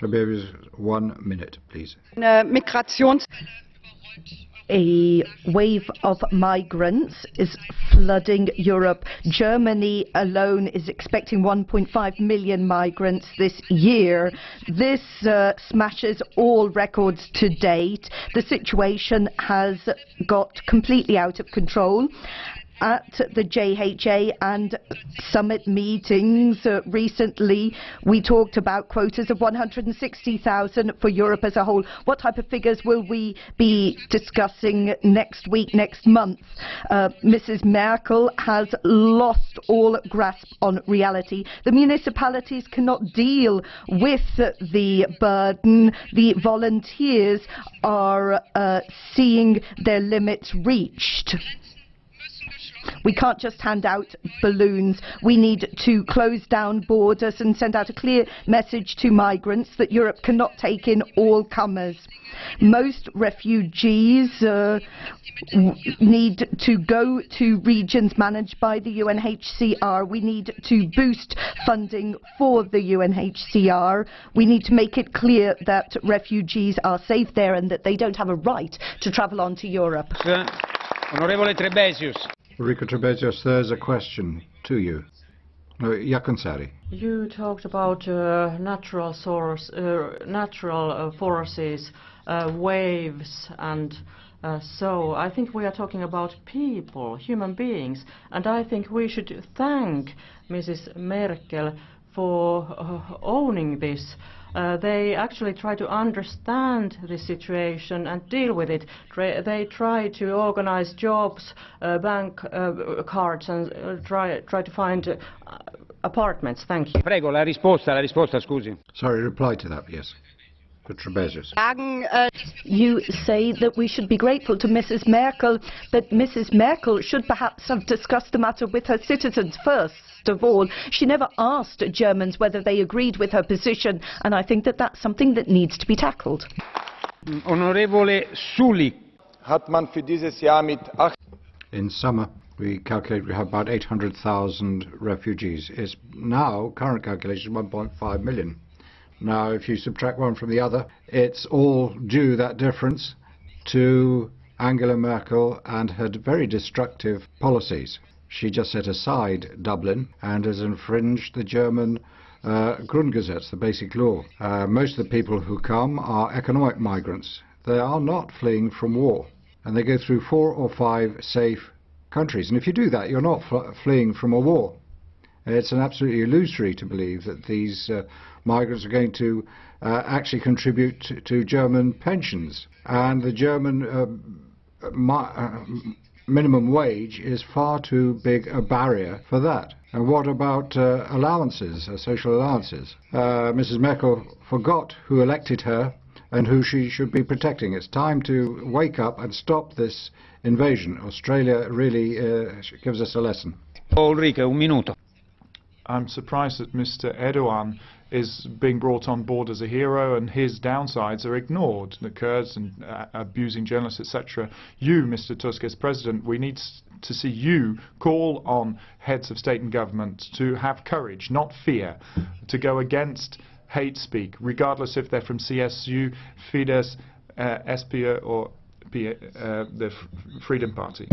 Trebezius, 1 minute, please. A wave of migrants is flooding Europe. Germany alone is expecting 1.5 million migrants this year. This smashes all records to date. The situation has got completely out of control. At the JHA and summit meetings recently, we talked about quotas of 160,000 for Europe as a whole. What type of figures will we be discussing next week, next month? Mrs. Merkel has lost all grasp on reality. The municipalities cannot deal with the burden. The volunteers are seeing their limits reached. We can't just hand out balloons. We need to close down borders and send out a clear message to migrants that Europe cannot take in all comers. Most refugees need to go to regions managed by the UNHCR. We need to boost funding for the UNHCR. We need to make it clear that refugees are safe there and that they don't have a right to travel on to Europe. Onorevole Trebezius. Ulrika Trebezius, there's a question to you. Yakonsari. You talked about natural forces, waves, and so I think we are talking about people, human beings, and I think we should thank Mrs. Merkel for owning this. They actually try to understand the situation and deal with it. They try to organize jobs, bank cards, and try to find apartments. Thank you. Prego, la risposta, scusi. Sorry, reply to that, yes. For Trebezius. You say that we should be grateful to Mrs. Merkel, but Mrs. Merkel should perhaps have discussed the matter with her citizens first. Of all, she never asked Germans whether they agreed with her position, and I think that that's something that needs to be tackled. Onorevole Sully. In summer, we calculate we have about 800,000 refugees. It's now, current calculation, 1.5 million. Now, if you subtract one from the other, it's all due, that difference, to Angela Merkel and her very destructive policies. She just set aside Dublin and has infringed the German Grundgesetz, the basic law. Most of the people who come are economic migrants. They are not fleeing from war, and they go through 4 or 5 safe countries. And if you do that, you're not fleeing from a war. It's an absolutely illusory to believe that these migrants are going to actually contribute to German pensions. And the German minimum wage is far too big a barrier for that. And what about allowances, social allowances? Mrs. Merkel forgot who elected her and who she should be protecting. It's time to wake up and stop this invasion. Australia really gives us a lesson. Ulrika, un minuto. I'm surprised that Mr. Erdogan is being brought on board as a hero and his downsides are ignored, the Kurds and abusing journalists, etc. You, Mr. Tusk, as President, we need to see you call on heads of state and government to have courage, not fear, to go against hate speak, regardless if they're from CSU, Fidesz, SPÖ or the Freedom Party.